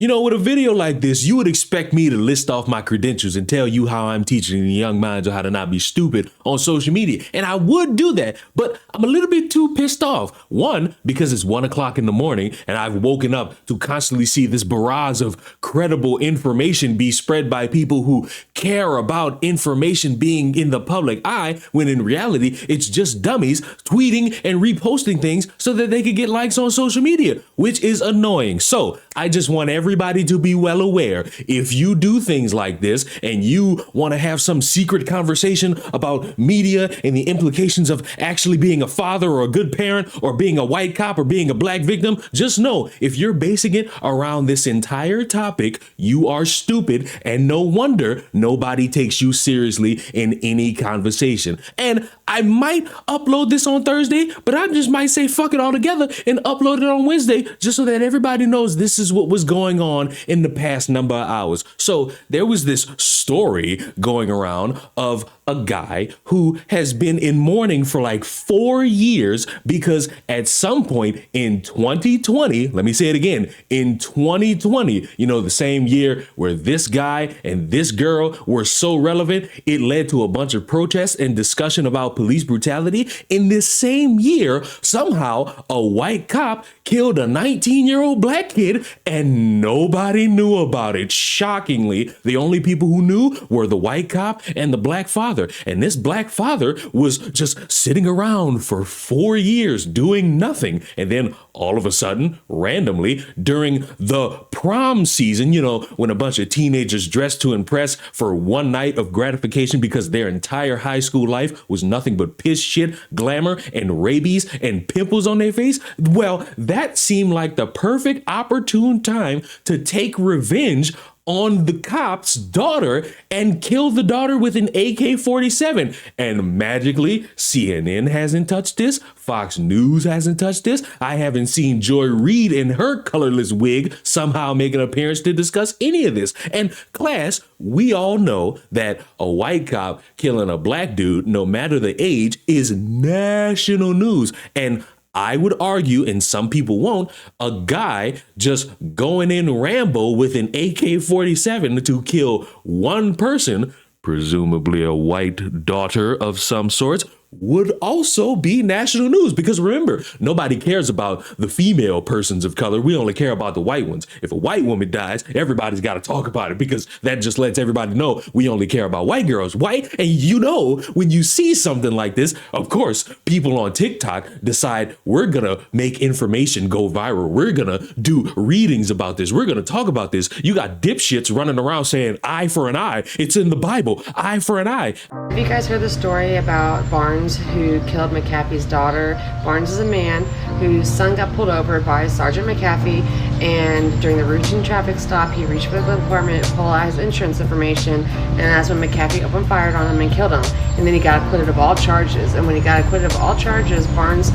You know, with a video like this, you would expect me to list off my credentials and tell you how I'm teaching the young minds on how to not be stupid on social media. And I would do that, but I'm a little bit too pissed off. One, because it's 1 o'clock in the morning and I've woken up to constantly see this barrage of credible information be spread by people who care about information being in the public eye, when in reality, it's just dummies tweeting and reposting things so that they could get likes on social media, which is annoying. So I just want everybody to be well aware, if you do things like this and you want to have some secret conversation about media and the implications of actually being a father or a good parent or being a white cop or being a black victim, just know if you're basing it around this entire topic, you are stupid, and no wonder nobody takes you seriously in any conversation. And I might upload this on Thursday, but I just might say fuck it all together and upload it on Wednesday just so that everybody knows this is what was going on in the past number of hours. So there was this story going around of a guy who has been in mourning for like 4 years because at some point in 2020, let me say it again, in 2020, you know, the same year where this guy and this girl were so relevant, it led to a bunch of protests and discussion about police brutality. In this same year, somehow a white cop killed a 19-year-old black kid and nobody knew about it. Shockingly, the only people who knew were the white cop and the black father. And this black father was just sitting around for 4 years doing nothing. And then all of a sudden, randomly, during the prom season, you know, when a bunch of teenagers dress to impress for one night of gratification because their entire high school life was nothing but piss, shit, glamour, and rabies and pimples on their face. Well, that seemed like the perfect opportune time to take revenge on the cop's daughter and kill the daughter with an AK-47. And magically, CNN hasn't touched this. Fox News hasn't touched this. I haven't seen Joy Reid in her colorless wig somehow make an appearance to discuss any of this. And class, we all know that a white cop killing a black dude, no matter the age, is national news. And I would argue, and some people won't, a guy just going in Rambo with an AK-47 to kill one person, presumably a white daughter of some sort, would also be national news. Because remember, nobody cares about the female persons of color. We only care about the white ones. If a white woman dies, everybody's got to talk about it because that just lets everybody know we only care about white girls. White. And you know, when you see something like this, of course, people on TikTok decide we're going to make information go viral. We're going to do readings about this. We're going to talk about this. You got dipshits running around saying eye for an eye. It's in the Bible. Eye for an eye. Have you guys heard the story about Barnes, who killed McAfee's daughter? Barnes is a man whose son got pulled over by Sergeant McAfee, and during the routine traffic stop, he reached for the compartment, pulled out his insurance information, and that's when McAfee opened fire on him and killed him. And then he got acquitted of all charges. And when he got acquitted of all charges, Barnes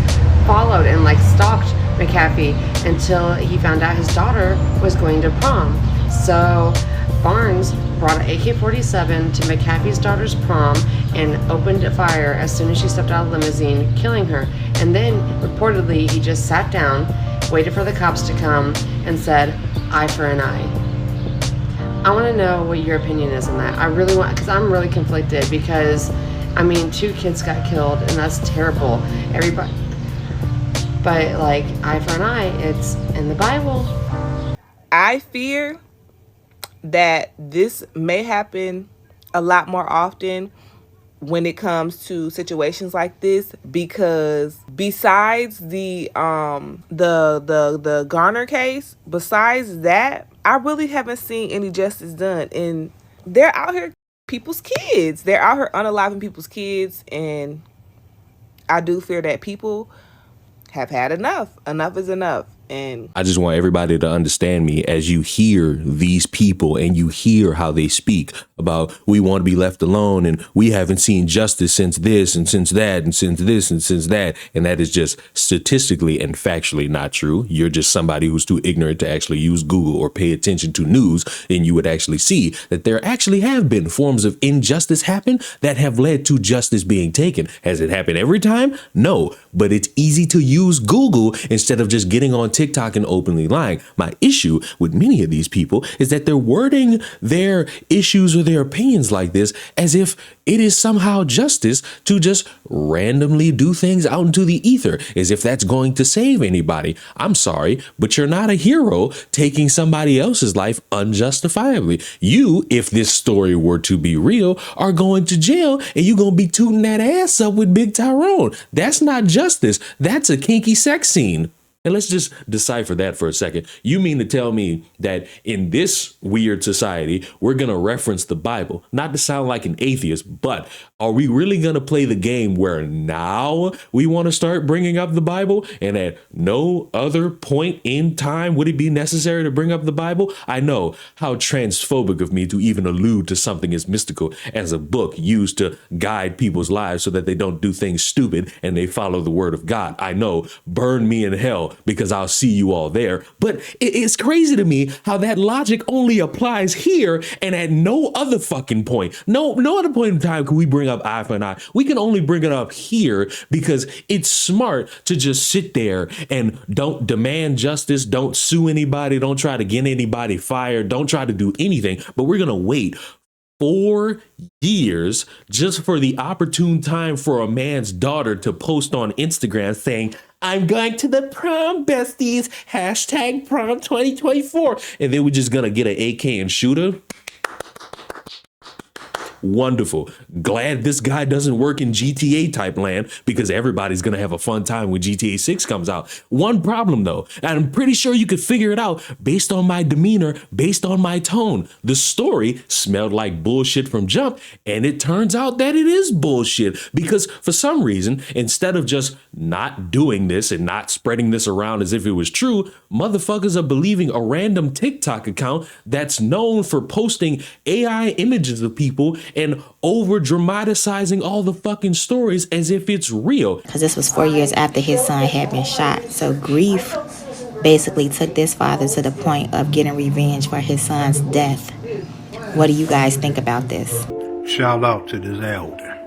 followed and stalked McAfee until he found out his daughter was going to prom. So Barnes brought an AK-47 to McAfee's daughter's prom and opened fire as soon as she stepped out of the limousine, killing her. And then, reportedly, he just sat down, waited for the cops to come, and said, eye for an eye. I want to know what your opinion is on that. I really want, because I'm really conflicted, because, I mean, 2 kids got killed, and that's terrible. Everybody, but, eye for an eye, it's in the Bible. I fear that this may happen a lot more often when it comes to situations like this, because besides the Garner case, besides that, I really haven't seen any justice done. And they're out here people's kids. They're out here unaliving people's kids, and I do fear that people have had enough. Enough is enough. And I just want everybody to understand me as you hear these people and you hear how they speak about we want to be left alone and we haven't seen justice since this and since that and since this and since that. And that is just statistically and factually not true. You're just somebody who's too ignorant to actually use Google or pay attention to news. And you would actually see that there actually have been forms of injustice happen that have led to justice being taken. Has it happened every time? No, but it's easy to use Google instead of just getting on TikTok and openly lying. My issue with many of these people is that they're wording their issues or their opinions like this as if it is somehow justice to just randomly do things out into the ether, as if that's going to save anybody. I'm sorry, but you're not a hero taking somebody else's life unjustifiably. You, if this story were to be real, are going to jail and you're going to be tooting that ass up with Big Tyrone. That's not justice. That's a kinky sex scene. And let's just decipher that for a second. You mean to tell me that in this weird society, we're going to reference the Bible? Not to sound like an atheist, but are we really going to play the game where now we want to start bringing up the Bible and at no other point in time would it be necessary to bring up the Bible? I know how transphobic of me to even allude to something as mystical as a book used to guide people's lives so that they don't do things stupid and they follow the word of God. I know, burn me in hell, because I'll see you all there. But it's crazy to me how that logic only applies here and at no other fucking point. No other point in time can we bring up eye for an eye. We can only bring it up here because it's smart to just sit there and don't demand justice, don't sue anybody, don't try to get anybody fired, don't try to do anything. But we're going to wait 4 years just for the opportune time for a man's daughter to post on Instagram saying, I'm going to the prom, besties, hashtag prom 2024. And then we're just going to get an AK and shoot her. Wonderful. Glad this guy doesn't work in GTA type land because everybody's going to have a fun time when GTA 6 comes out. One problem though, and I'm pretty sure you could figure it out based on my demeanor, based on my tone. The story smelled like bullshit from jump, and it turns out that it is bullshit because for some reason, instead of just not doing this and not spreading this around as if it was true, motherfuckers are believing a random TikTok account that's known for posting AI images of people and over dramatizing all the fucking stories as if it's real. Because this was 4 years after his son had been shot. So grief basically took this father to the point of getting revenge for his son's death. What do you guys think about this? Shout out to this elder.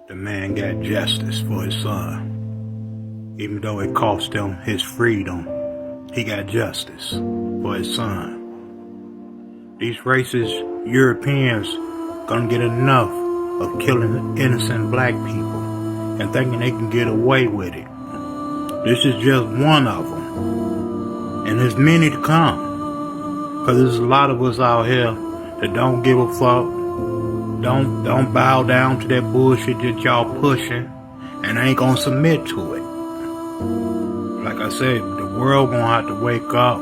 The man got justice for his son. Even though it cost him his freedom, he got justice for his son. These racist Europeans gonna get enough of killing innocent black people and thinking they can get away with it. This is just one of them. And there's many to come. Cause there's a lot of us out here that don't give a fuck. Don't bow down to that bullshit that y'all pushing and ain't gonna submit to it. Like I said, the world gonna have to wake up.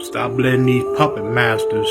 Stop letting these puppet masters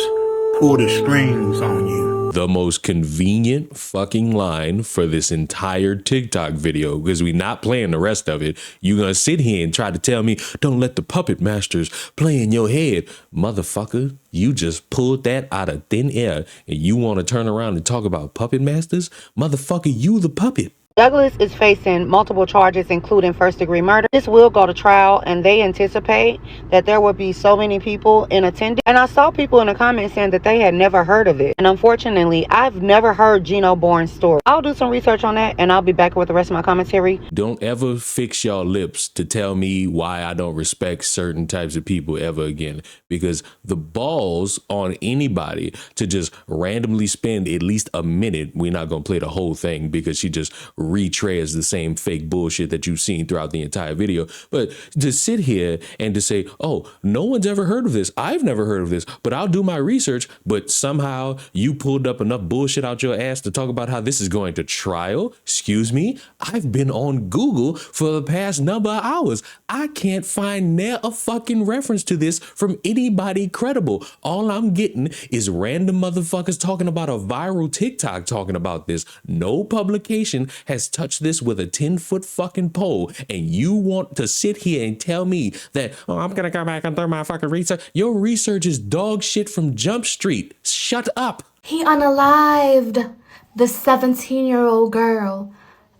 pull the strings on you. The most convenient fucking line for this entire TikTok video, because we're not playing the rest of it. You're going to sit here and try to tell me, don't let the puppet masters play in your head. Motherfucker, you just pulled that out of thin air and you want to turn around and talk about puppet masters? Motherfucker, you the puppet. Douglas is facing multiple charges, including first-degree murder. This will go to trial, and they anticipate that there will be so many people in attendance. And I saw people in the comments saying that they had never heard of it. And unfortunately, I've never heard Gino Bourne's story. I'll do some research on that, and I'll be back with the rest of my commentary. Don't ever fix your lips to tell me why I don't respect certain types of people ever again, because the balls on anybody to just randomly spend at least a minute, we're not going to play the whole thing because she just retreads the same fake bullshit that you've seen throughout the entire video. But to sit here and to say, oh, no one's ever heard of this. I've never heard of this, but I'll do my research. But somehow you pulled up enough bullshit out your ass to talk about how this is going to trial. Excuse me. I've been on Google for the past number of hours. I can't find near a fucking reference to this from anybody credible. All I'm getting is random motherfuckers talking about a viral TikTok talking about this. No publication has touched this with a 10-foot fucking pole, and you want to sit here and tell me that, oh, I'm gonna go back and do my fucking research. Your research is dog shit from Jump Street. Shut up. He unalived the 17-year-old girl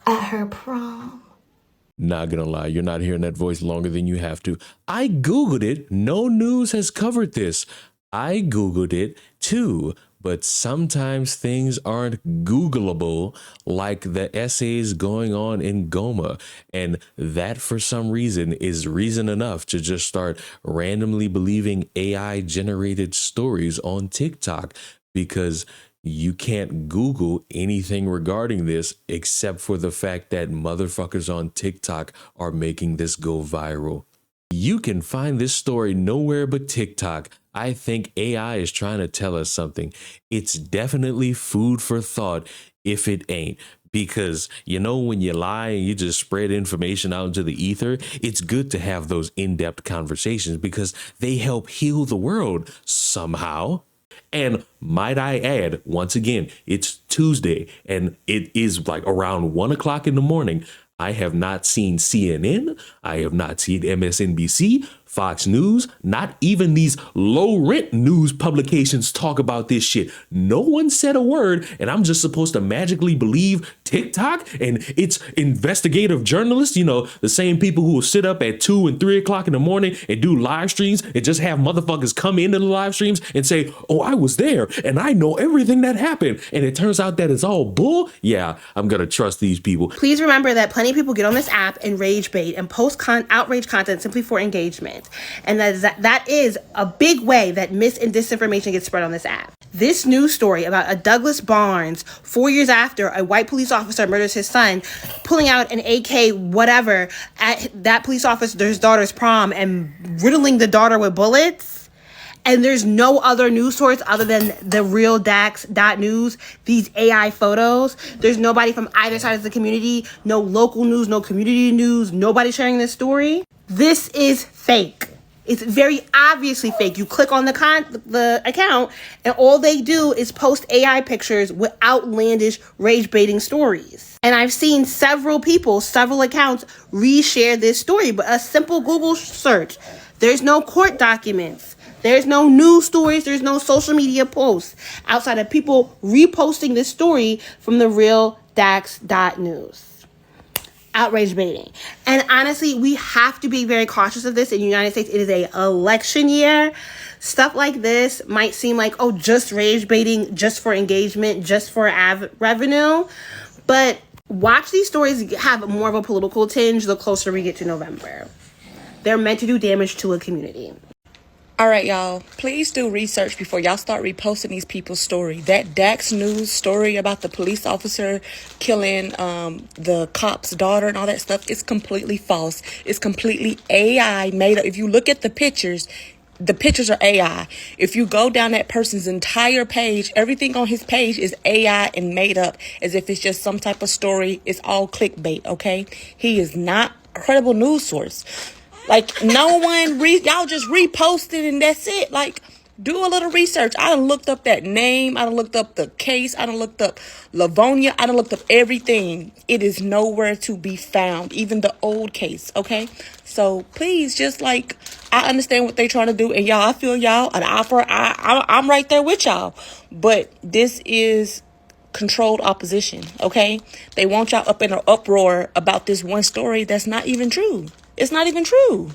at her prom. Not gonna lie, you're not hearing that voice longer than you have to. I Googled it. No news has covered this. I Googled it too, But sometimes things aren't Googleable like the essays going on in Goma. And that, for some reason, is reason enough to just start randomly believing AI generated stories on TikTok, because you can't Google anything regarding this except for the fact that motherfuckers on TikTok are making this go viral. You can find this story nowhere but TikTok. I think AI is trying to tell us something. It's definitely food for thought if it ain't. Because, you know, when you lie and you just spread information out into the ether, it's good to have those in-depth conversations because they help heal the world somehow. And might I add, once again, it's Tuesday and it is like around 1 o'clock in the morning. I have not seen CNN. I have not seen MSNBC, Fox News, not even these low rent news publications talk about this shit. No one said a word, and I'm just supposed to magically believe TikTok and its investigative journalists, you know, the same people who will sit up at 2 and 3 o'clock in the morning and do live streams and just have motherfuckers come into the live streams and say, oh, I was there and I know everything that happened. And it turns out that it's all bull. Yeah, I'm going to trust these people. Please remember that plenty of people get on this app and rage bait and post outrage content simply for engagement. And that is a big way that mis and disinformation gets spread on this app. This news story about a Douglas Barnes 4 years after a white police officer murders his son, pulling out an AK whatever at that police officer's daughter's prom and riddling the daughter with bullets. And there's no other news source other than the real Dax.news, these AI photos. There's nobody from either side of the community, no local news, no community news, nobody sharing this story. This is fake. It's very obviously fake. You click on the account and all they do is post AI pictures with outlandish rage baiting stories. And I've seen several people, several accounts reshare this story, but a simple Google search. There's no court documents. There's no news stories. There's no social media posts outside of people reposting this story from the real Dax.news. Outrage baiting. And honestly, we have to be very cautious of this in the United States. It is an election year. Stuff like this might seem like, oh, just rage baiting, just for engagement, just for revenue. But watch these stories have more of a political tinge the closer we get to November. They're meant to do damage to a community. All right, y'all, please do research before y'all start reposting these people's story. That Dax News story about the police officer killing the cop's daughter and all that stuff is completely false. It's completely AI made up. If you look at the pictures are AI. If you go down that person's entire page, everything on his page is AI and made up as if it's just some type of story. It's all clickbait, okay? He is not a credible news source. Like, no one, y'all just repost it and that's it. Like, do a little research. I done looked up that name. I done looked up the case. I done looked up Livonia. I done looked up everything. It is nowhere to be found, even the old case, okay? So, please, just like, I understand what they trying to do. And y'all, I feel y'all, an offer. I'm right there with y'all. But this is controlled opposition, okay? They want y'all up in an uproar about this one story that's not even true. It's not even true.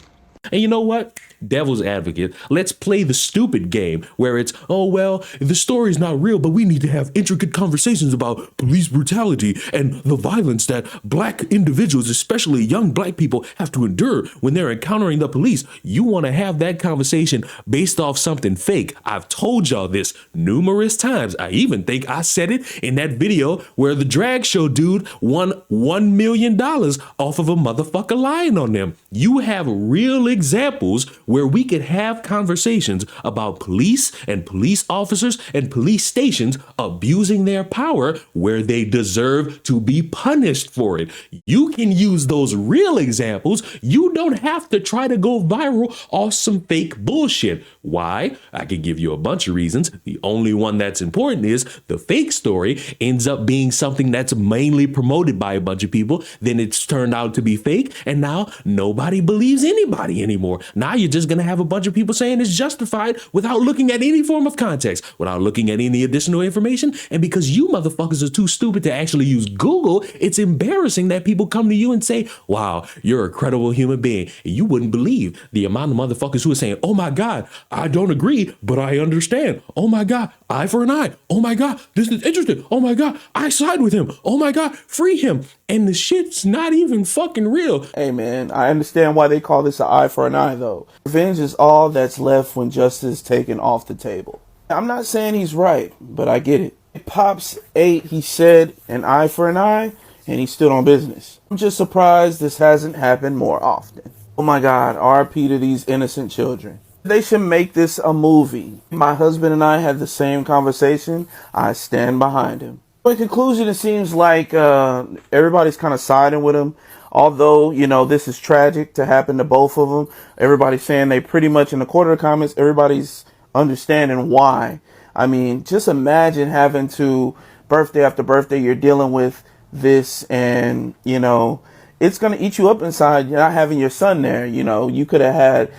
And you know what? Devil's advocate, let's play the stupid game where it's, oh, well, the story's not real, but we need to have intricate conversations about police brutality and the violence that black individuals, especially young black people, have to endure when they're encountering the police. You want to have that conversation based off something fake. I've told y'all this numerous times. I even think I said it in that video where the drag show dude won $1 million off of a motherfucker lying on them. You have real examples where we could have conversations about police and police officers and police stations abusing their power where they deserve to be punished for it. You can use those real examples. You don't have to try to go viral off some fake bullshit. Why? I could give you a bunch of reasons. The only one that's important is the fake story ends up being something that's mainly promoted by a bunch of people. Then it's turned out to be fake. And now nobody believes anybody anymore. Now you're just going to have a bunch of people saying it's justified without looking at any form of context, without looking at any additional information. And because you motherfuckers are too stupid to actually use Google, it's embarrassing that people come to you and say, wow, you're a credible human being. You wouldn't believe the amount of motherfuckers who are saying, oh my God, I don't agree, but I understand. Oh my God, eye for an eye. Oh my God, this is interesting. Oh my God, I side with him. Oh my God, free him. And the shit's not even fucking real. Hey man, I understand why they call this an eye for an eye though. Revenge is all that's left when justice is taken off the table. I'm not saying he's right, but I get it. Pops ate, he said, an eye for an eye, and he stood on business. I'm just surprised this hasn't happened more often. Oh my God, RP to these innocent children. They should make this a movie. My husband and I had the same conversation. I stand behind him. In conclusion, it seems like everybody's kind of siding with him. Although, you know, this is tragic to happen to both of them. Everybody's saying they pretty much, in the quarter of the comments, everybody's understanding why. I mean, just imagine having to, birthday after birthday, you're dealing with this and, you know, it's going to eat you up inside. You're not having your son there. You know, you could have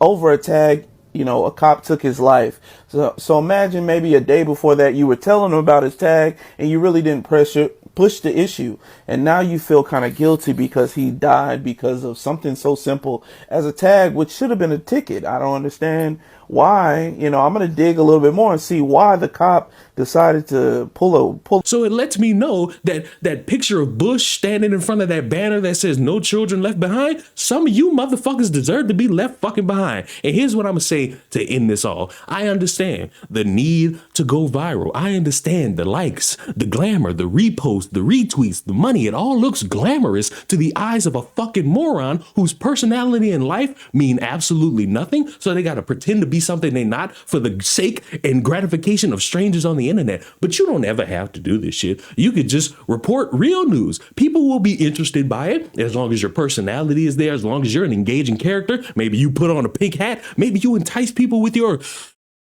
over a tag, you know, a cop took his life. So imagine maybe a day before that you were telling him about his tag and you really didn't push the issue. And now you feel kind of guilty because he died because of something so simple as a tag, which should have been a ticket. I don't understand why. You know, I'm going to dig a little bit more and see why the cop decided to pull. So it lets me know that that picture of Bush standing in front of that banner that says no children left behind, some of you motherfuckers deserve to be left fucking behind. And here's what I'm going to say to end this all. I understand the need to go viral. I understand the likes, the glamour, the reposts, the retweets, the money. It all looks glamorous to the eyes of a fucking moron whose personality and life mean absolutely nothing. So they got to pretend to be something they're not for the sake and gratification of strangers on the internet. But you don't ever have to do this shit. You could just report real news. People will be interested by it as long as your personality is there, as long as you're an engaging character. Maybe you put on a pink hat. Maybe you entice people with your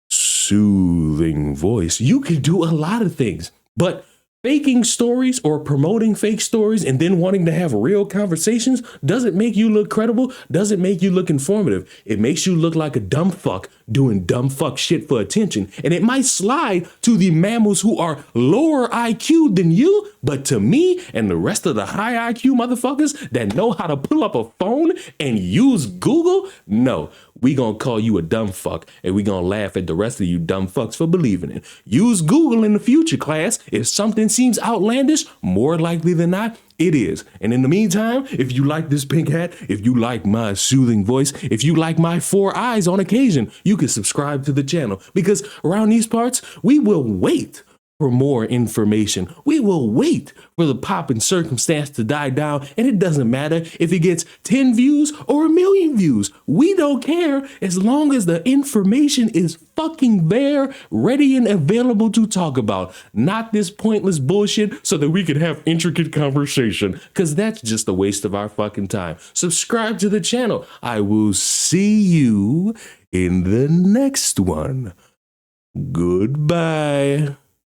soothing voice. You could do a lot of things, but faking stories or promoting fake stories and then wanting to have real conversations doesn't make you look credible, doesn't make you look informative. It makes you look like a dumb fuck doing dumb fuck shit for attention. And it might slide to the mammals who are lower IQ than you, but to me and the rest of the high IQ motherfuckers that know how to pull up a phone and use Google, no. We gonna call you a dumb fuck and we gonna laugh at the rest of you dumb fucks for believing it. Use Google in the future, class. If something seems outlandish, more likely than not, it is. And in the meantime, if you like this pink hat, if you like my soothing voice, if you like my 4 eyes on occasion, you can subscribe to the channel because around these parts, we will wait for more information. We will wait for the pop and circumstance to die down, and it doesn't matter if it gets 10 views or 1 million views. We don't care as long as the information is fucking there, ready and available to talk about. Not this pointless bullshit so that we can have intricate conversation, because that's just a waste of our fucking time. Subscribe to the channel. I will see you in the next one. Goodbye.